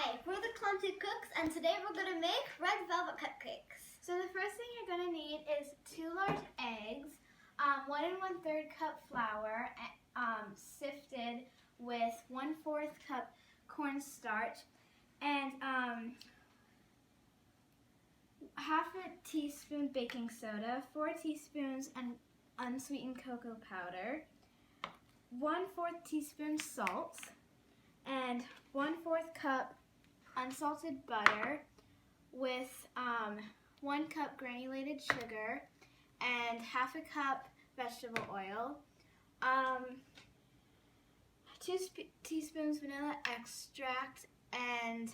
Hi, we're the Clumsy Cooks, and today we're going to make red velvet cupcakes. So the first thing you're going to need is 2 large eggs, 1 1/3 cup flour, sifted with 1/4 cup cornstarch, and half a teaspoon baking soda, 4 teaspoons unsweetened cocoa powder, 1/4 teaspoon salt, and 1/4 cup unsalted butter with 1 cup granulated sugar and half a cup vegetable oil, 2 teaspoons vanilla extract, and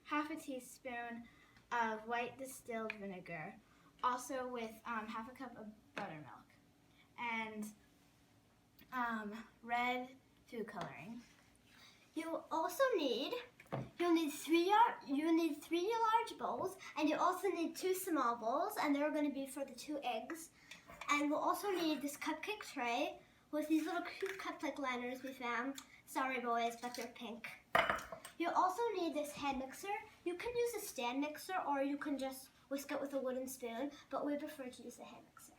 half a teaspoon of white distilled vinegar, also with half a cup of buttermilk, and red food coloring. You'll need three large bowls, and you also need 2 small bowls, and they're going to be for the 2 eggs. And we'll also need this cupcake tray with these little cute cupcake liners we found. Sorry boys, but they're pink. You'll also need this hand mixer. You can use a stand mixer, or you can just whisk it with a wooden spoon, but we prefer to use the hand mixer.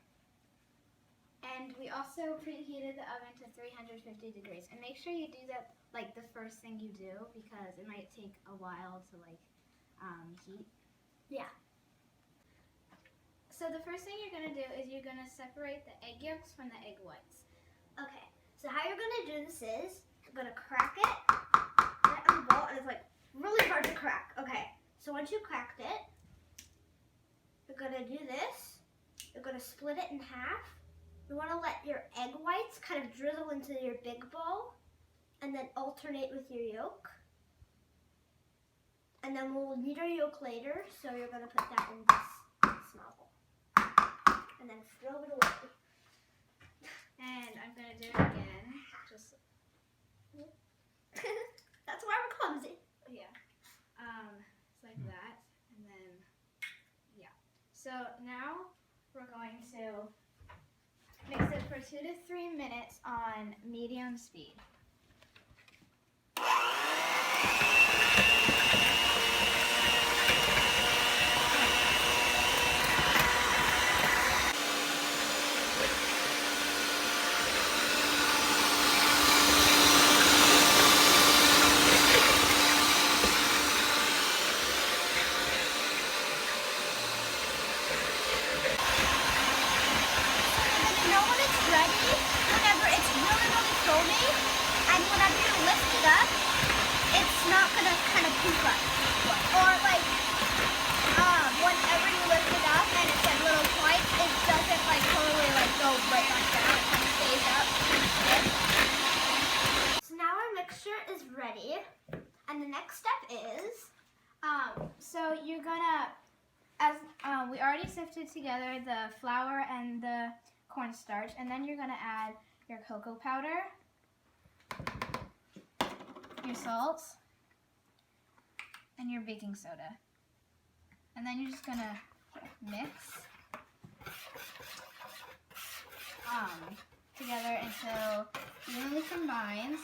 And we also preheated the oven to 350 degrees. And make sure you do that like the first thing you do, because it might take a while to heat. Yeah. So the first thing you're going to do is you're going to separate the egg yolks from the egg whites. Okay, so how you're going to do this is, you're going to crack it right on the bowl, and it's like really hard to crack. Okay, so once you cracked it, you're going to do this. You're going to split it in half. You want to let your egg whites kind of drizzle into your big bowl, and then alternate with your yolk. And then we'll need our yolk later, so you're going to put that in this small bowl. And then throw it away. And I'm going to do it again. Just That's why we're clumsy. yeah. It's like that. And then, yeah. So now we're going to mix it for 2 to 3 minutes on medium speed. Whenever it's really foamy, and whenever you lift it up, it's not gonna kind of poof up. Or whenever you lift it up and it's like little white, it doesn't totally go right back down. It kind of stays up. So now our mixture is ready, and the next step is, so you're gonna, we already sifted together the flour and the cornstarch, and then you're gonna add your cocoa powder, your salt, and your baking soda. And then you're just gonna mix together until evenly combined.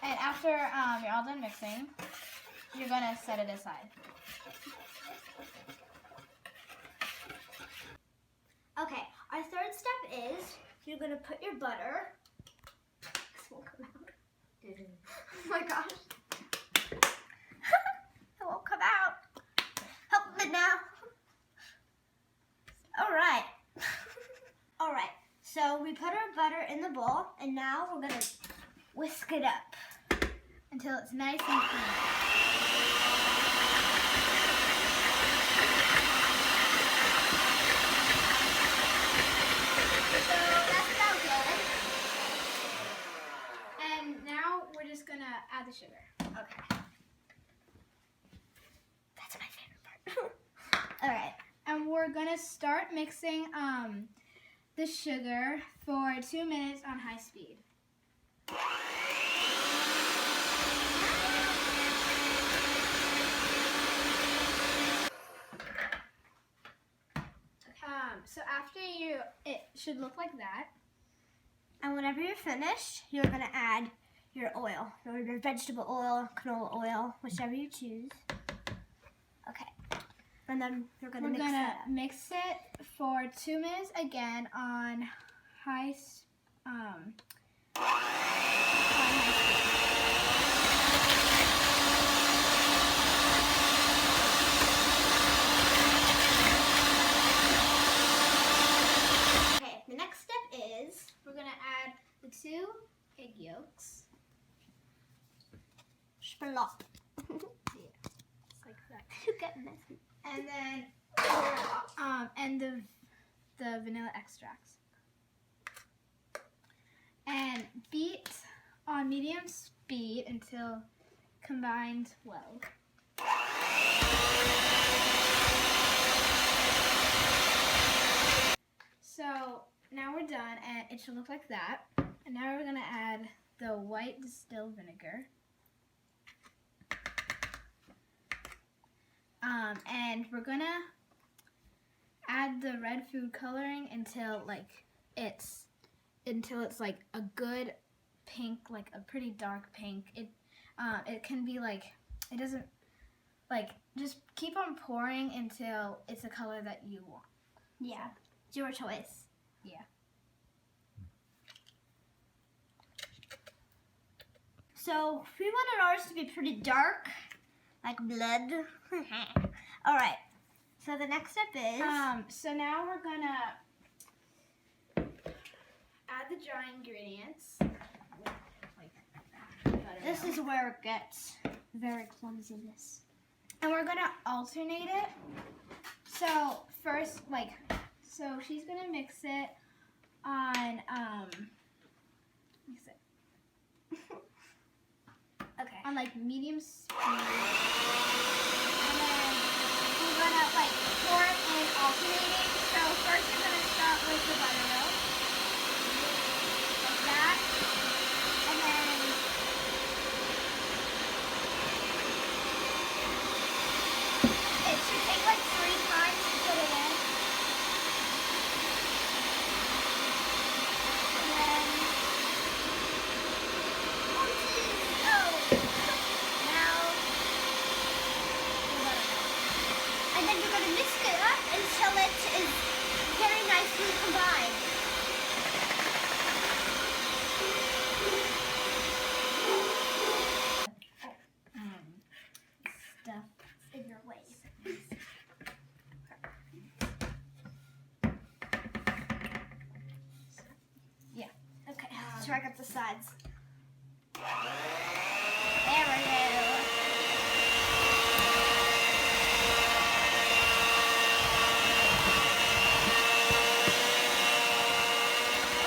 And after you're all done mixing, you're gonna set it aside. okay, our third step is you're gonna put your butter. This won't come out. Oh my gosh. It won't come out. Help me now. Alright. Alright, so we put our butter in the bowl, and now we're gonna whisk it up Until it's nice and creamy. So that's about good. And now we're just gonna add the sugar. Okay. That's my favorite part. Alright. And we're gonna start mixing the sugar for 2 minutes on high speed. So after it should look like that. And whenever you're finished, you're gonna add your oil, or your vegetable oil, canola oil, whichever you choose. Okay. And then we're gonna mix it for 2 minutes again on high speed. Okay, the next step is We're gonna add the 2 egg yolks. Spalop. It's like that. You get messy. And then and the vanilla extracts. And beat on medium speed until combined well. So now we're done, and it should look like that. And now we're gonna add the white distilled vinegar. And we're gonna add the red food coloring until it's like a good pink, like a pretty dark pink. It can be like, it doesn't, like, just keep on pouring until it's a color that you want. Yeah, it's your choice. Yeah. So we wanted ours to be pretty dark, like blood. All right. So the next step is. So now we're gonna add the dry ingredients. This is where it gets very clumsiness. And we're gonna alternate it. So first, so she's gonna mix it on, mix it. Okay. On medium speed. And then we're gonna pour it in alternating. So first you're gonna start with the buttermilk. Like that. And then it should take 3 times to put it in. And then And then you're going to mix it up until it is very nicely combined. Stuff In your way. Yeah. Okay, strike up the sides. There we go.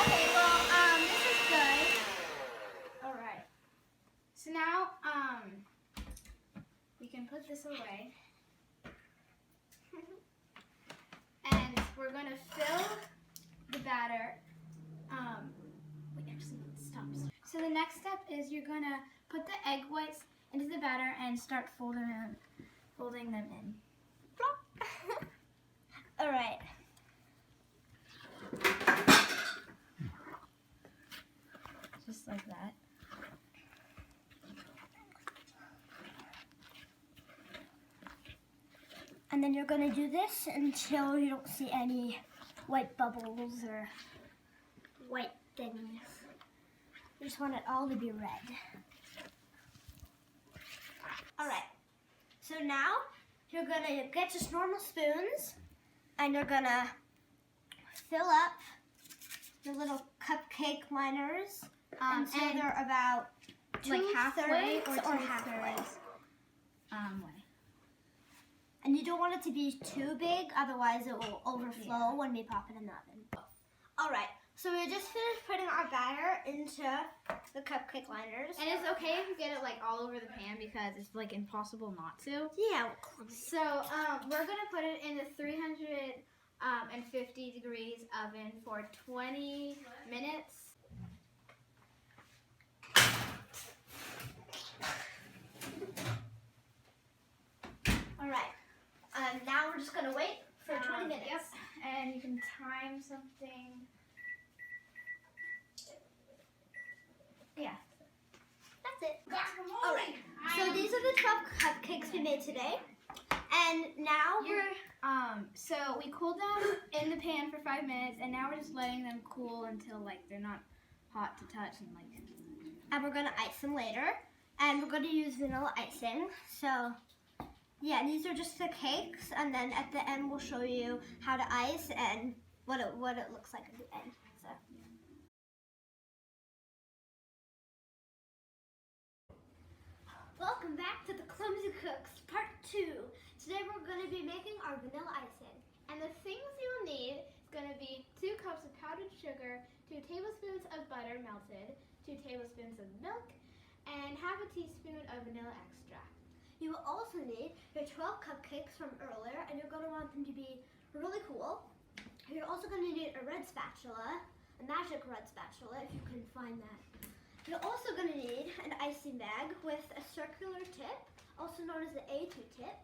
Okay, well, this is good. All right. So now, we can put this away. And we're gonna fill the batter. Wait, actually, stop. So the next step is you're gonna put the egg whites into the batter and start folding them in. All right. Just like that. And then you're going to do this until you don't see any white bubbles or white things. You just want it all to be red. All right. So now you're going to get just normal spoons and you're going to fill up your little cupcake liners until they're about halfway or halfway. Way. And you don't want it to be too big, otherwise it will overflow when we pop it in the oven. All right, so we just finished putting our batter into the cupcake liners. And it's okay if you get it all over the pan because it's impossible not to. Yeah. So we're gonna put it in the 350 degrees oven for 20 minutes. All right. Now we're just gonna wait for 20 minutes. Yep. And you can time something. Yeah. that's it. Alright, so these are the 12 cupcakes we made today. And now so we cooled them in the pan for 5 minutes, and now we're just letting them cool until like they're not hot to touch and we're gonna ice them later. And we're gonna use vanilla icing. So yeah, these are just the cakes, and then at the end we'll show you how to ice and what it looks like at the end. So. Welcome back to the Clumsy Cooks Part 2. Today we're going to be making our vanilla icing. And the things you'll need is going to be 2 cups of powdered sugar, 2 tablespoons of butter melted, 2 tablespoons of milk, and half a teaspoon of vanilla extract. You will also need your 12 cupcakes from earlier, and you're going to want them to be really cool. You're also going to need a red spatula, a magic red spatula if you can find that. You're also going to need an icing bag with a circular tip, also known as the A2 tip.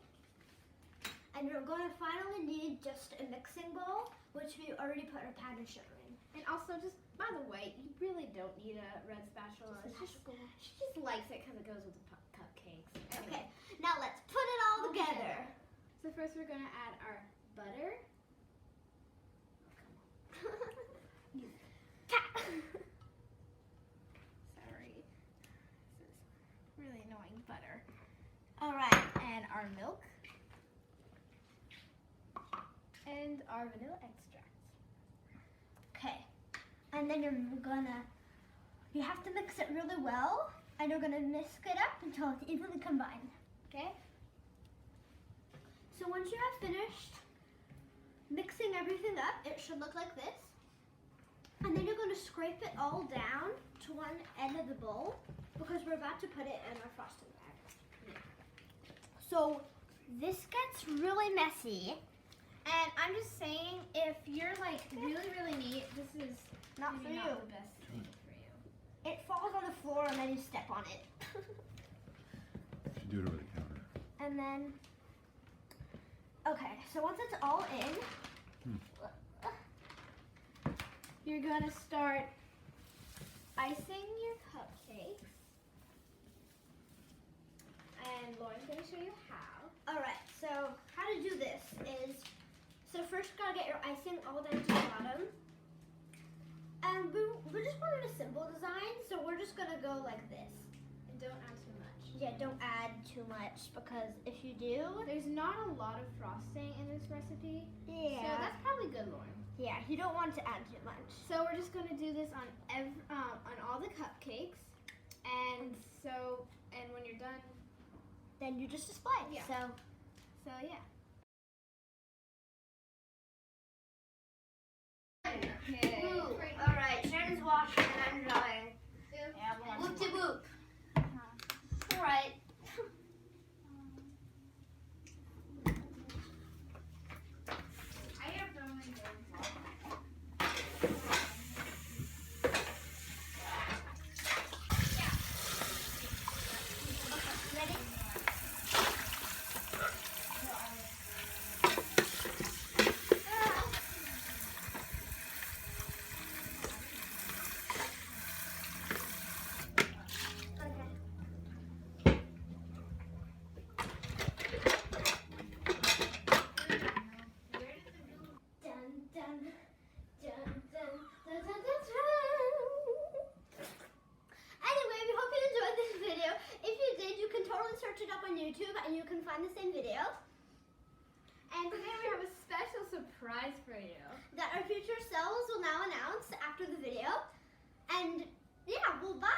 And you're going to finally need just a mixing bowl, which we already put our powdered sugar in. And also, just by the way, you really don't need a red spatula. She just likes it because it goes with the cupcakes. Okay, now let's put it all together. So first we're going to add our butter. Sorry. This is really annoying butter. All right. And our milk. And our vanilla extract. Okay, and then you have to mix it really well, and you're gonna whisk it up until it's evenly combined. Okay? So once you have finished mixing everything up, it should look like this. And then you're gonna scrape it all down to one end of the bowl because we're about to put it in our frosting bag. So this gets really messy. And I'm just saying, if you're like really neat, this is Not for maybe you. not the best thing for you. It falls on the floor and then you step on it. You should do it over the counter. And then, okay, so once it's all in, You're gonna start icing your cupcakes. And Lauren's gonna show you how. all right, so how to do this is, so first you gotta get your icing all down to the bottom. And we just wanted a simple design, so we're just gonna go like this. And don't add too much. Yeah, don't add too much because if you do, There's not a lot of frosting in this recipe. yeah, So that's probably good, Lauren. yeah, you don't want to add too much. So we're just gonna do this on on all the cupcakes. And when you're done, Then you just display. Yeah. So yeah. Ooh, all right, Shannon's washing and I'm drying. Yeah, Whoop de whoop. All right. I have the only Ready? Anyway, we hope you enjoyed this video. If you did, you can totally search it up on YouTube and you can find the same video. And today we have a special surprise for you. That our future selves will now announce after the video. And yeah, well, bye.